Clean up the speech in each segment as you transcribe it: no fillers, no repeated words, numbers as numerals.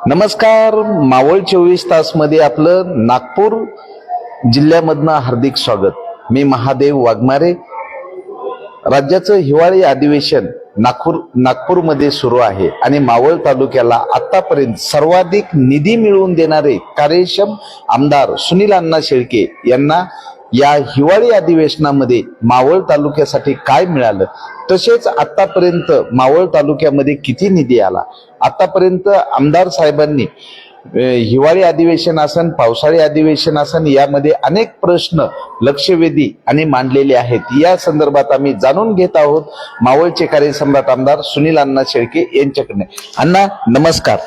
नमस्कार. मावळ 24 तास मध्ये आपलं नागपूर जिल्ह्यामधनं हार्दिक स्वागत. मी महादेव वाघमारे. राज्याचं हिवाळी अधिवेशन नागपूरमध्ये सुरू आहे आणि मावळ तालुक्याला आतापर्यंत सर्वाधिक निधी मिळवून देणारे कार्यक्षम आमदार सुनील अण्णा शेळके यांना या हिवाळी अधिवेशनामध्ये मावळ तालुक्यासाठी काय मिळालं, तसेच आतापर्यंत मावळ तालुक्यामध्ये किती निधी आला, आतापर्यंत आमदार साहेबांनी हिवाळी अधिवेशन असन पावसाळी अधिवेशन असन यामध्ये अनेक प्रश्न लक्षवेधी आणि मांडलेले आहेत. या संदर्भात आम्ही जाणून घेत आहोत मावळचे कार्यसम्राट आमदार सुनील अण्णा शेळके यांच्याकडे. अण्णा नमस्कार.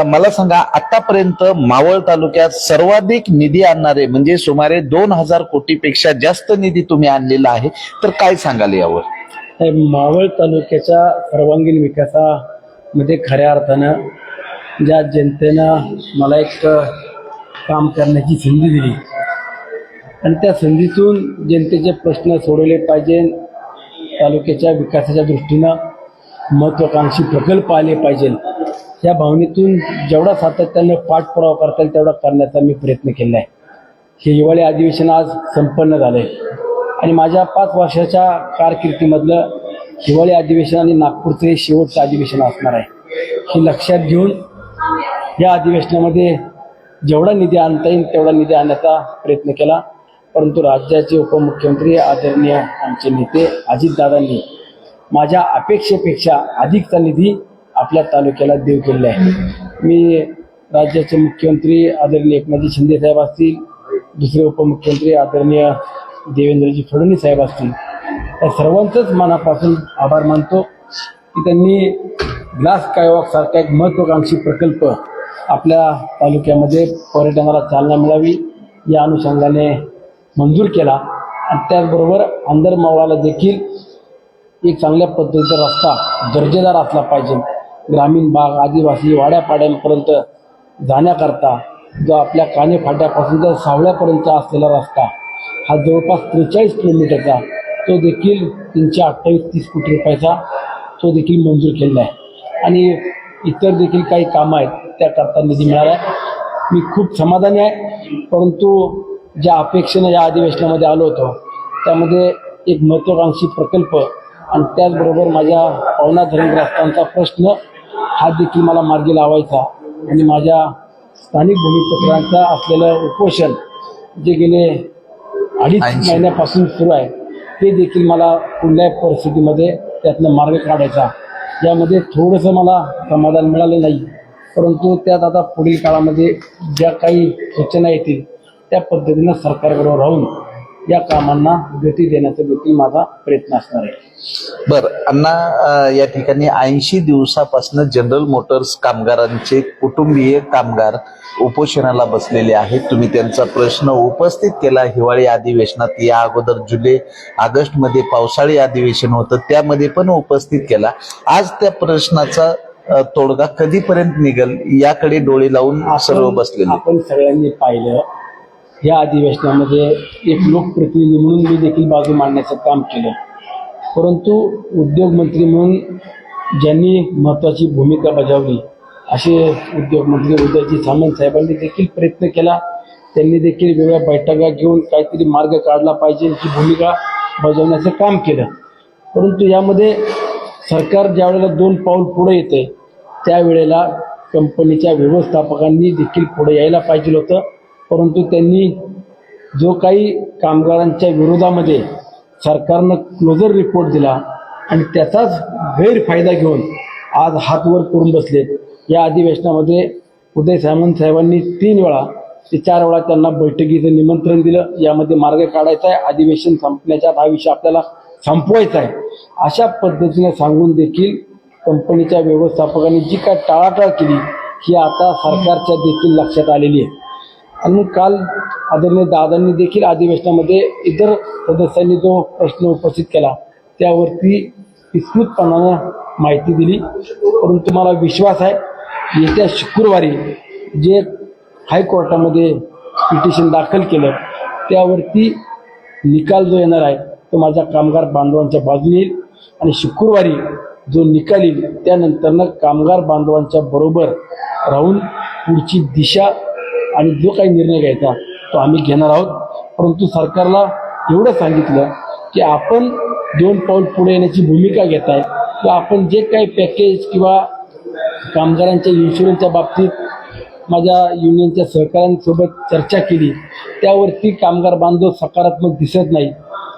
मला सांगा, आतापर्यंत मावळ तालुक्यात सर्वाधिक निधी आणणारे म्हणजे सुमारे 2000 कोटीपेक्षा जास्त निधी तुम्ही आणलेला आहे, तर काय सांगाल यावर? मावळ तालुक्याच्या सर्वांगीण विकासामध्ये खऱ्या अर्थानं ज्या जनतेनं मला एक काम करण्याची संधी दिली आणि त्या संधीतून जनतेचे प्रश्न सोडवले पाहिजे, तालुक्याच्या विकासाच्या दृष्टीनं महत्त्वाकांक्षी प्रकल्प आले पाहिजे, या भावनेतून जेवढा सातत्यानं पाठपुरावा करता येईल तेवढा करण्याचा मी प्रयत्न केला आहे. हे हिवाळी अधिवेशन आज संपन्न झालंय आणि माझ्या 5 वर्षाच्या कारकिर्दीमधलं हिवाळी अधिवेशन आणि नागपूरचं हे शेवटचं अधिवेशन असणार आहे. हे लक्षात घेऊन या अधिवेशनामध्ये जेवढा निधी आणता येईल तेवढा निधी आणण्याचा प्रयत्न केला, परंतु राज्याचे उपमुख्यमंत्री आदरणीय आमचे नेते अजितदादांनी माझ्या अपेक्षेपेक्षा अधिकचा निधी आपल्या तालुक्याला देऊ केलेला आहे. मी राज्याचे मुख्यमंत्री आदरणीय एकनाथजी शिंदे साहेब असतील, दुसरे उपमुख्यमंत्री आदरणीय देवेंद्रजी फडणवीस साहेब असतील, या सर्वांचंच मनापासून आभार मानतो की त्यांनी ग्लास स्कायवॉक सारखा एक महत्त्वाकांक्षी प्रकल्प आपल्या तालुक्यामध्ये पर्यटनाला चालना मिळावी या अनुषंगाने मंजूर केला आणि त्याचबरोबर अंदरमावळाला देखील एक चांगल्या पद्धतीचा रस्ता दर्जेदार असला पाहिजे. ग्रामीण भाग आदिवासी वाड्यापाड्यांपर्यंत जाण्याकरता जो आपल्या काने फाट्यापासून तर सावळ्यापर्यंत असलेला रस्ता हा जवळपास 43 किलोमीटरचा, तो देखील 328-30 कोटी रुपयाचा तो देखील मंजूर केलेला आहे आणि इतर देखील काही कामं आहेत त्याकरता निधी मिळाला आहे. मी खूप समाधानी आहे, परंतु ज्या अपेक्षेनं या अधिवेशनामध्ये आलो होतो त्यामध्ये एक महत्त्वाकांक्षी प्रकल्प आणि त्याचबरोबर माझ्या पवना धरणग्रस्तांचा प्रश्न हा देखील मला मार्गी लावायचा आणि माझ्या स्थानिक भूमिपुत्रांचा असलेलं उपोषण जे गेले 2.5 महिन्यापासून सुरू आहे ते देखील मला कुठल्याही परिस्थितीमध्ये त्यातनं मार्ग काढायचा. यामध्ये थोडंसं मला समाधान मिळालं नाही, परंतु त्यात आता पुढील काळामध्ये ज्या काही सूचना येतील त्या पद्धतीनं सरकारबरोबर राहून या कामांना गती देण्याचा देखील माझा प्रयत्न असणार आहे. बरं अण्णा, या ठिकाणी 80 दिवसापासून जनरल मोटर्स कामगारांचे कुटुंबीय कामगार उपोषणाला बसलेले आहेत. तुम्ही त्यांचा प्रश्न उपस्थित केला हिवाळी अधिवेशनात. या अगोदर जुलै ऑगस्ट मध्ये पावसाळी अधिवेशन होतं, त्यामध्ये पण उपस्थित केला. आज त्या प्रश्नाचा तोडगा कधीपर्यंत निघेल याकडे डोळे लावून सर्व बसलेले. आपण सगळ्यांनी पाहिलं, या अधिवेशनामध्ये एक लोकप्रतिनिधी म्हणून मी देखील बाजू मांडण्याचं काम केलं, परंतु उद्योगमंत्री म्हणून ज्यांनी महत्त्वाची भूमिका बजावली असे उद्योगमंत्री उदयजी सामंत साहेबांनी देखील प्रयत्न केला. त्यांनी देखील वेगळ्या बैठका घेऊन काहीतरी मार्ग काढला पाहिजे ही भूमिका बजावण्याचं काम केलं, परंतु यामध्ये सरकार ज्या वेळेला 2 पाऊल पुढे येते त्यावेळेला कंपनीच्या व्यवस्थापकांनी देखील पुढे यायला पाहिजे होतं, परंतु त्यांनी जो काही कामगारांच्या विरोधामध्ये सरकारनं क्लोजर रिपोर्ट दिला आणि त्याचाच गैरफायदा घेऊन आज हात वर करून बसलेत. या अधिवेशनामध्ये उदय सामंत साहेबांनी 3 वेळा ते 4 वेळा त्यांना बैठकीचं निमंत्रण दिलं. यामध्ये मार्ग काढायचा आहे, अधिवेशन संपण्याच्या हा विषय आपल्याला संपवायचा आहे अशा पद्धतीने सांगून देखील कंपनीच्या व्यवस्थापकांनी जी काय टाळाटाळ केली ही आता सरकारच्या देखील लक्षात आलेली आहे. आणि काल आदरणीय दादांनी देखील अधिवेशनामध्ये इतर सदस्यांनी जो प्रश्न उपस्थित केला त्यावरती विस्तृतपणानं माहिती दिली, परंतु मला विश्वास आहे येत्या शुक्रवारी जे हायकोर्टामध्ये पिटिशन दाखल केलं त्यावरती निकाल जो येणार आहे तो माझ्या कामगार बांधवांच्या बाजूने येईल आणि शुक्रवारी जो निकाल येईल त्यानंतरनं कामगार बांधवांच्या बरोबर राहून पुढची दिशा आणि जो काही निर्णय घ्यायचा तो आम्ही घेणार आहोत. परंतु सरकारला एवढं सांगितलं की आपण 2 पाऊल पुढे येण्याची भूमिका घेत आहे किंवा आपण जे काही पॅकेज किंवा कामगारांच्या इन्शुरन्सच्या बाबतीत माझ्या युनियनच्या सहकाऱ्यांसोबत चर्चा केली, त्यावरती कामगार बांधव सकारात्मक दिसत नाही.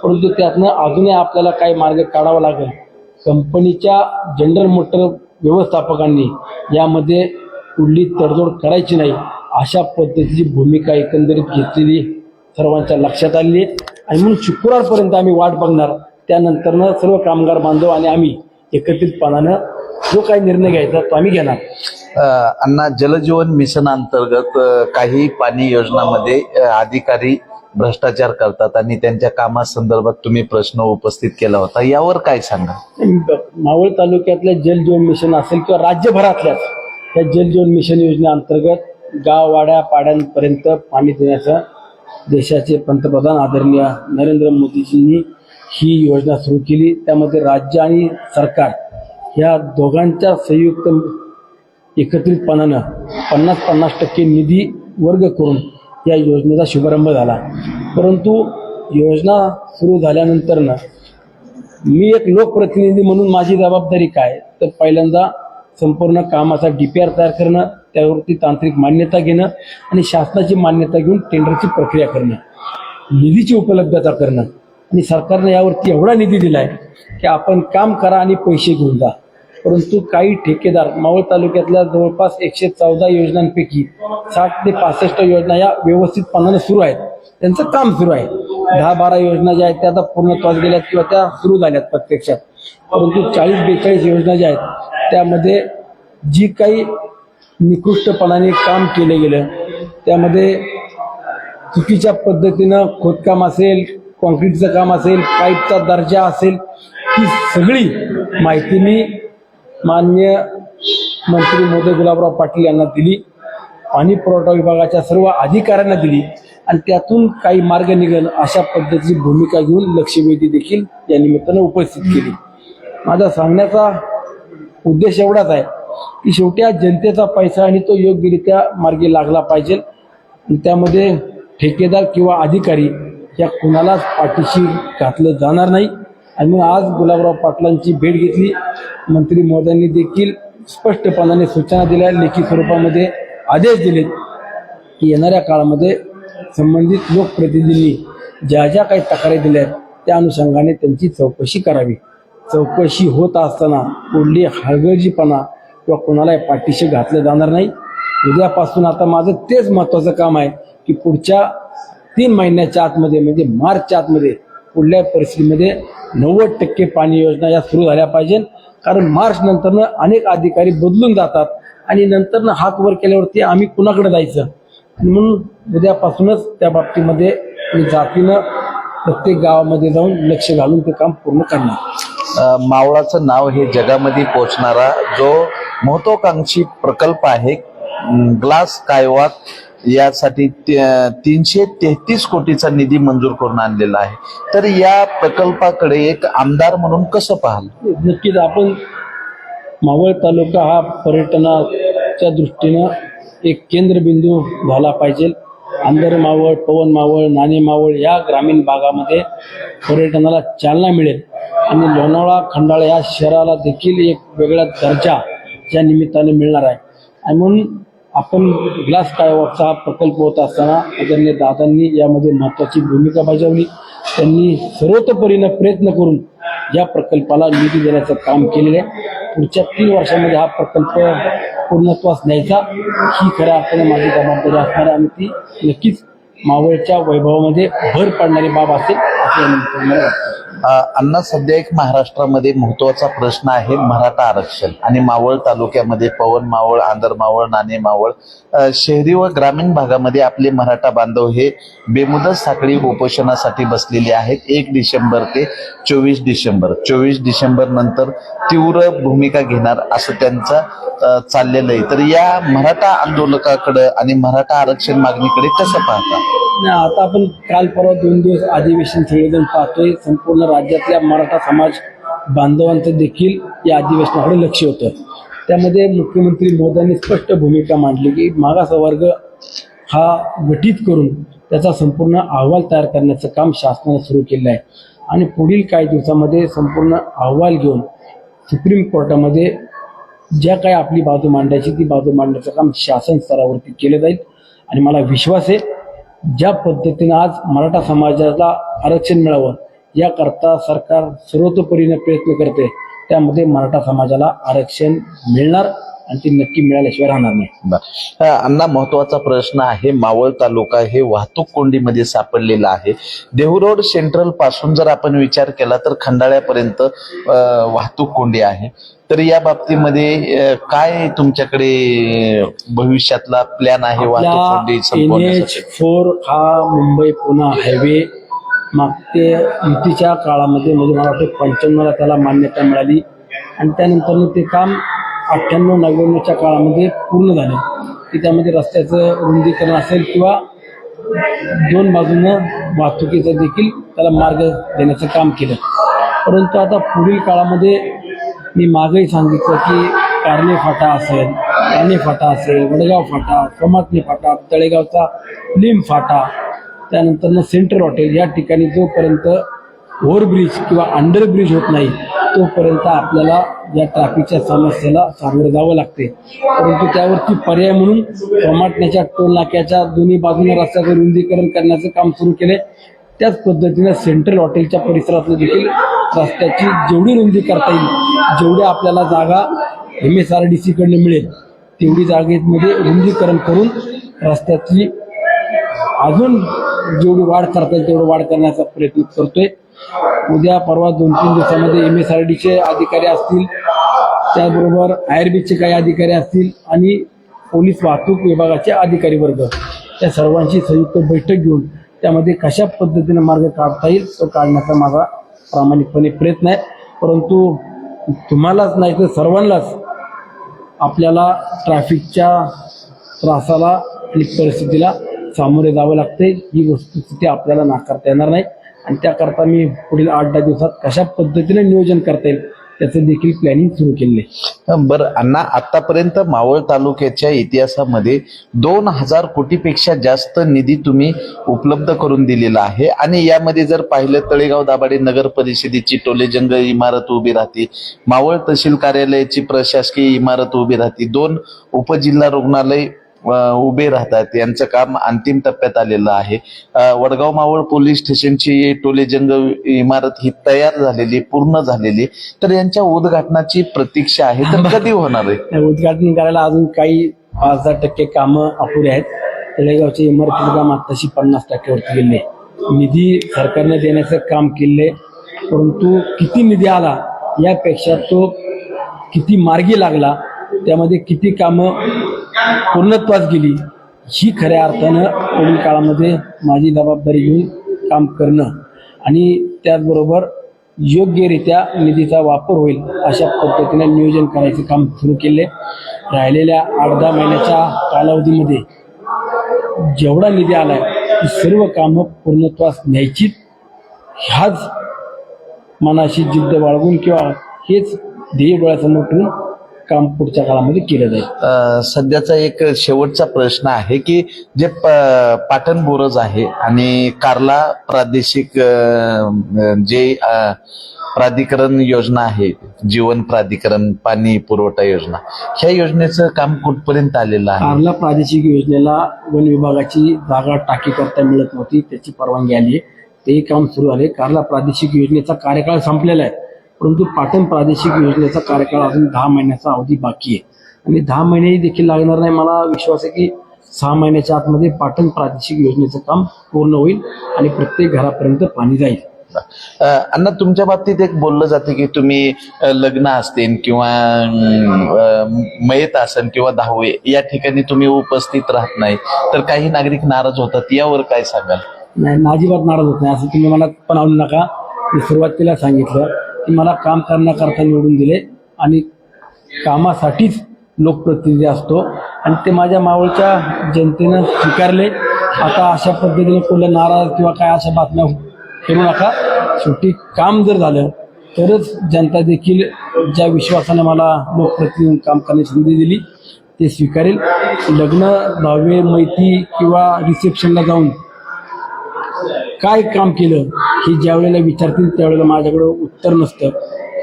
परंतु त्यातनं अजूनही आपल्याला काही मार्ग काढावा लागेल. कंपनीच्या जनरल मोटर व्यवस्थापकांनी यामध्ये कुठली तडजोड करायची नाही अशा पद्धतीची भूमिका एकंदरीत घेतलेली सर्वांच्या लक्षात आलेली आहे. आणि म्हणून शुक्रवारपर्यंत आम्ही वाट बघणार. त्यानंतरनं सर्व कामगार बांधव आणि आम्ही एकत्रितपणानं जो काही निर्णय घ्यायचा तो आम्ही घेणार. अण्णा, जलजीवन मिशन अंतर्गत काही पाणी योजनांमध्ये अधिकारी भ्रष्टाचार करतात आणि त्यांच्या कामासंदर्भात तुम्ही प्रश्न उपस्थित केला होता, यावर काय सांगा? मावळ तालुक्यातल्या जलजीवन मिशन असेल किंवा राज्यभरातल्याच या जलजीवन मिशन योजनेअंतर्गत गाववाड्या पाड्यांपर्यंत पाणी देण्याचा देशाचे पंतप्रधान आदरणीय नरेंद्र मोदीजींनी ही योजना सुरू केली. त्यामध्ये राज्य आणि सरकार या दोघांच्या संयुक्त एकत्रितपणानं 50-50% निधी वर्ग करून या योजनेचा शुभारंभ झाला. परंतु योजना सुरू झाल्यानंतरनं मी एक लोकप्रतिनिधी म्हणून माझी जबाबदारी काय, तर पहिल्यांदा संपूर्ण कामाचा DPR तयार करणं, त्यावरती तांत्रिक मान्यता घेणं आणि शासनाची मान्यता घेऊन टेंडरची प्रक्रिया करणं, निधीची उपलब्धता करणं. आणि सरकारनं यावरती एवढा निधी दिला आहे की आपण काम करा आणि पैसे घेऊन जा. परंतु काही ठेकेदार मावळ तालुक्यातल्या जवळपास 114 योजनांपैकी 60 ते 65 योजना या व्यवस्थितपणाने सुरू आहेत, त्यांचं काम सुरू आहे. 10-12 योजना ज्या आहेत त्या आता पूर्णत्वास गेल्यात किंवा त्या सुरू झाल्यात प्रत्यक्षात. परंतु 40-42 योजना ज्या आहेत त्यामध्ये जी काही निकृष्टपणाने काम केलं गेलं, त्यामध्ये चुकीच्या पद्धतीनं खोदकाम असेल, कॉन्क्रीटचं काम असेल, पाईपचा दर्जा असेल, ही सगळी माहिती मी माननीय मंत्री महोदय गुलाबराव पाटील यांना दिली, पाणी पुरवठा विभागाच्या सर्व अधिकाऱ्यांना दिली आणि त्यातून काही मार्ग निघेल अशा पद्धतीची भूमिका घेऊन लक्षवेधी देखील या निमित्तानं उपस्थित केली. माझा सांगण्याचा उद्देश एवढाच आहे की शेवटी हा जनतेचा पैसा आणि तो योग्यरित्या मार्गी लागला पाहिजे. आणि त्यामध्ये ठेकेदार किंवा अधिकारी या कुणालाच पाठीशी घातलं जाणार नाही. आणि मग आज गुलाबराव पाटलांची भेट घेतली. मंत्री महोदयांनी देखील स्पष्टपणाने सूचना दिल्या, लेखी स्वरूपामध्ये आदेश दिलेत की येणाऱ्या काळामध्ये संबंधित लोकप्रतिनिधींनी ज्या ज्या काही तक्रारी दिल्या आहेत त्या अनुषंगाने त्यांची चौकशी करावी. चौकशी होत असताना कुठली हलगर्जीपणा किंवा कोणाला पाठीशी घातलं जाणार नाही. उद्यापासून आता माझं तेच महत्त्वाचं काम आहे की पुढच्या 3 महिन्याच्या आतमध्ये म्हणजे मार्चच्या आतमध्ये कुठल्याही परिस्थितीमध्ये 90% पाणी योजना या सुरू झाल्या पाहिजे. कारण मार्च नंतरनं अनेक अधिकारी बदलून जातात आणि नंतरनं हात वर केल्यावरती आम्ही कुणाकडे जायचं. आणि म्हणून उद्यापासूनच त्या बाबतीमध्ये मी जातीनं प्रत्येक गावामध्ये जाऊन लक्ष घालून ते काम पूर्ण करणार. मावळाचं नाव हे जगामध्ये पोहोचणारा जो महत्वाकांक्षी प्रकल्प आहे, ग्लास कायवात, यासाठी 333 कोटीचा निधी मंजूर करून आणलेला आहे. तर या प्रकल्पाकडे एक आमदार म्हणून कसं पाहाल? नक्कीच आपण मावळ तालुका हा पर्यटनाच्या दृष्टीनं एक केंद्रबिंदू झाला पाहिजे. आंधर मावळ, पवन मावळ, नाणे मावळ या ग्रामीण भागामध्ये पर्यटनाला चालना मिळेल आणि लोणावळा खंडाळा या शहराला देखील एक वेगळा दर्जा या निमित्ताने मिळणार आहे. आणि म्हणून आपण ग्लास कायवाचा हा प्रकल्प होत असताना आदरणीय दादांनी यामध्ये महत्त्वाची भूमिका बजावली. त्यांनी सर्वतोपरीनं प्रयत्न करून या प्रकल्पाला निधी देण्याचं काम केलेलं आहे. पुढच्या 3 वर्षांमध्ये हा प्रकल्प पूर्णत्वास न्यायचा ही खऱ्या अर्थाने माझी जबाबदारी असणार आहे आणि ती नक्कीच मावळच्या वैभवामध्ये भर पडणारी बाब असेल असं मला वाटतं. अण्णा, सध्या एक महाराष्ट्रामध्ये महत्वाचा प्रश्न आहे मराठा आरक्षण. आणि मावळ तालुक्यामध्ये पवन मावळ, आंधर मावळ, नाणे मावळ, शहरी व ग्रामीण भागामध्ये आपले मराठा बांधव हे बेमुदत साखळी उपोषणासाठी बसलेले आहेत. 1 डिसेंबर ते 24 डिसेंबर. 24 डिसेंबर नंतर तीव्र भूमिका घेणार असं त्यांचं चाललेलं आहे. तर या मराठा आंदोलकाकडे आणि मराठा आरक्षण मागणीकडे कसं पाहता? आता आपण काल परवा 2 दिवस अधिवेशन सगळेजण पाहतोय. संपूर्ण राज्यातल्या मराठा समाज बांधवांचं देखील या अधिवेशनाकडे लक्ष होतं. त्यामध्ये मुख्यमंत्री मोदयांनी स्पष्ट भूमिका मांडली की मागासवर्ग हा गठीत करून त्याचा संपूर्ण अहवाल तयार करण्याचं काम शासनाने सुरू केलं आहे आणि पुढील काही दिवसामध्ये संपूर्ण अहवाल घेऊन सुप्रीम कोर्टामध्ये ज्या काही आपली बाजू मांडायची ती बाजू मांडण्याचं काम शासन स्तरावरती केलं जाईल. आणि मला विश्वास आहे ज्या पद्धतीनं आज मराठा समाजाला आरक्षण मिळावं याकरता सरकार सर्वतोपरीने प्रयत्न करते, त्यामध्ये मराठा समाजाला आरक्षण मिळणार आणि ते नक्की मिळाल्याशिवाय राहणार नाही. अण्णा, महत्वाचा प्रश्न आहे. मावळ तालुका हे वाहतूक कोंडीमध्ये सापडलेला आहे. देहू सेंट्रल पासून जर आपण विचार केला तर खंडाळ्यापर्यंत वाहतूक कोंडी आहे. तर या बाबतीमध्ये काय तुमच्याकडे भविष्यातला प्लॅन आहे वाहतूक कोंडी संपवण्यासाठी? NH4 हा मुंबई पुणे हायवे मागते युतीच्या काळामध्ये म्हणजे मला वाटतं 95ला त्याला मान्यता मिळाली आणि त्यानंतर ते काम 98-99च्या काळामध्ये पूर्ण झाले की त्यामध्ये रस्त्याचं रुंदीकरण असेल किंवा दोन बाजूनं वाहतुकीचं देखील त्याला मार्ग देण्याचं काम केलं. परंतु आता पुढील काळामध्ये मी मागेही सांगितलं की कारणे फाटा असेल, ठाणे फाटा असेल, वडगाव फाटा, सोमाटणे फाटा, तळेगावचा लिंब फाटा, त्यानंतर सेंट्रल हॉटेल या ठिकाणी जोपर्यंत ओव्हरब्रिज किंवा अंडरब्रिज होत नाही तोपर्यंत आपल्याला या ट्रॅफिकच्या समस्येला सामोरे जावं लागते. परंतु त्यावरती पर्याय म्हणून सोमाटण्याच्या टोल नाक्याच्या दोन्ही बाजूने रस्त्याचं रुंदीकरण करण्याचं काम सुरू केले. त्याच पद्धतीनं सेंट्रल हॉटेलच्या परिसरातलं देखील रस्त्याची जेवढी रुंदी करता येईल, जेवढी आपल्याला जागा MSRDC कडनं मिळेल तेवढी जागेमध्ये रुंदीकरण करून रस्त्याची अजून जेवढी वाढ करता येईल तेवढं वाढ करण्याचा प्रयत्न करतोय. उद्या परवा 2-3 दिवसामध्ये MSRDचे अधिकारी असतील, त्याचबरोबर IRBचे काही अधिकारी असतील आणि पोलीस वाहतूक विभागाचे अधिकारी वर्ग त्या सर्वांची संयुक्त बैठक घेऊन त्यामध्ये कशा पद्धतीने मार्ग काढता येईल तो काढण्याचा माझा प्रामाणिकपणे प्रयत्न आहे. परंतु तुम्हालाच नाही तर सर्वांनाच आपल्याला ट्रॅफिकच्या त्रासाला आणि परिस्थितीला सामोरे जावं लागते. ही वस्तुस्थिती आपल्याला नाकारता येणार नाही आणि त्याकरता मी पुढील 8-10 दिवसात कशा पद्धतीने नियोजन करता येईल त्याचं देखील प्लॅनिंग सुरू केले. बरं अण्णा, आतापर्यंत मावळ तालुक्याच्या इतिहासामध्ये 2000 कोटीपेक्षा जास्त निधी तुम्ही उपलब्ध करून दिलेला आहे आणि यामध्ये जर पाहिलं तळेगाव दाभाडे नगर परिषदेची टोलेजंग इमारत उभी राहते, मावळ तहसील कार्यालयाची प्रशासकीय इमारत उभी राहते, 2 उपजिल्हा रुग्णालय उभे राहतात, यांचं काम अंतिम टप्प्यात आलेलं आहे. वडगाव मावळ पोलीस स्टेशनची टोलेजंग इमारत ही तयार झालेली, पूर्ण झालेली, तर यांच्या उद्घाटनाची प्रतीक्षा आहे. तर कधी होणार आहे उद्घाटन करायला? अजून काही 5-10% कामं अपुरे आहेत. तळेगावच्या इमारतीचं काम आताशी 50% वरती गेले. निधी सरकारने देण्याचं काम केले, परंतु किती निधी आला यापेक्षा तो किती मार्गी लागला, त्यामध्ये किती कामं पूर्णत्वास गेली, ही खऱ्या अर्थानं पुढील काळामध्ये माझी जबाबदारी घेऊन काम करणं आणि त्याचबरोबर योग्यरित्या निधीचा वापर होईल अशा पद्धतीने नियोजन करायचं काम सुरू केले. राहिलेल्या 8-10 महिन्याच्या कालावधीमध्ये जेवढा निधी आलाय ती सर्व कामं पूर्णत्वास न्यायची, ह्याच मनाशी जिद्द बाळगून किंवा हेच ध्येय डोळ्यासमोर ठेवून काम पुढच्या काळामध्ये केलं जाईल. सध्याचा एक शेवटचा प्रश्न आहे की जे पाटण बोरज आहे आणि कार्ला प्रादेशिक जे प्राधिकरण योजना आहे, जीवन प्राधिकरण पाणी पुरवठा योजना, ह्या योजनेचं काम कुठपर्यंत आलेलं आहे? कार्ला प्रादेशिक योजनेला वन विभागाची जागा टाकी करता मिळत नव्हती, त्याची परवानगी आली, तेही काम सुरू झाले. कार्ला प्रादेशिक योजनेचा कार्यकाळ संपलेला आहे, परंतु पाटण प्रादेशिक योजनेचा कार्यकाळ अजून 10 महिन्याचा अवधी बाकी आहे आणि 10 महिनेही देखील लागणार नाही. मला विश्वास आहे की 6 महिन्याच्या आतमध्ये पाटण प्रादेशिक योजनेचं काम पूर्ण होईल आणि प्रत्येक घरापर्यंत पाणी जाईल. अण्णा, तुमच्या बाबतीत एक बोललं जाते की तुम्ही लग्न असतील किंवा मयत असेल किंवा 10वे या ठिकाणी तुम्ही उपस्थित राहत नाही, तर काही नागरिक नाराज होतात, यावर काय सांगाल? नाही, अजिबात नाराज होत नाही, असं तुम्ही मला पण आणू नका. मी सुरुवातीला सांगितलं की मला काम करण्याकरता निवडून दिले आणि कामासाठीच लोकप्रतिनिधी असतो आणि ते माझ्या मावळच्या जनतेनं स्वीकारले. आता अशा पद्धतीने कोणला नाराज किंवा काय अशा बातम्या करू नका. शेवटी काम जर झालं तरच जनता देखील ज्या विश्वासाने मला लोकप्रतिनिधी म्हणून काम करण्याची संधी दिली ते स्वीकारेल. लग्न, दहावे, मैती किंवा रिसेप्शनला जाऊन काय काम केलं हे ज्या वेळेला विचारतील त्यावेळेला माझ्याकडं उत्तर नसतं.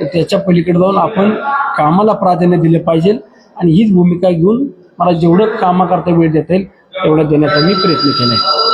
तर त्याच्या पलीकडे जाऊन आपण कामाला प्राधान्य दिलं पाहिजे आणि हीच भूमिका घेऊन मला जेवढं कामाकरता वेळ देता येईल तेवढं देण्याचा मी प्रयत्न केला आहे.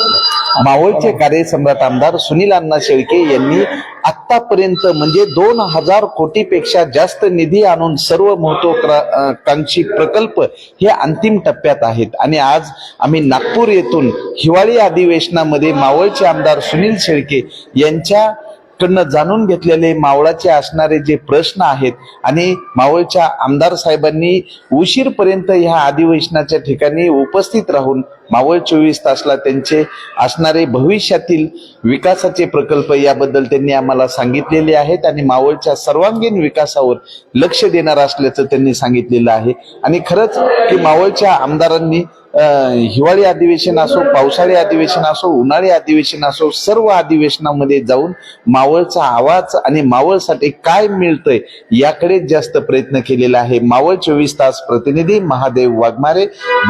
मावळचे कार्यसम्राट आमदार सुनील अण्णा शेळके यांनी आतापर्यंत म्हणजे 2000 कोटीपेक्षा जास्त निधी आणून सर्व महत्वाकांक्षी प्रकल्प हे अंतिम टप्प्यात आहेत आणि आज आम्ही नागपूर येथून हिवाळी अधिवेशनामध्ये मावळचे आमदार सुनील शेळके यांच्याकडनं जाणून घेतलेले मावळाचे असणारे जे प्रश्न आहेत आणि मावळच्या आमदार साहेबांनी उशीरपर्यंत ह्या अधिवेशनाच्या ठिकाणी उपस्थित राहून मावळ 24 तासला त्यांचे असणारे भविष्यातील विकासाचे प्रकल्प याबद्दल त्यांनी आम्हाला सांगितलेले आहेत आणि मावळच्या सर्वांगीण विकासावर लक्ष देणार असल्याचं त्यांनी सांगितलेलं आहे. आणि खरंच की मावळच्या आमदारांनी हिवाळी अधिवेशन असो, पावसाळी अधिवेशन असो, उन्हाळी अधिवेशन असो, सर्व अधिवेशनामध्ये जाऊन मावळचा आवाज आणि मावळसाठी काय मिळतंय याकडे जास्त प्रयत्न केलेला आहे. मावळ 24 तास प्रतिनिधी महादेव वाघमारे.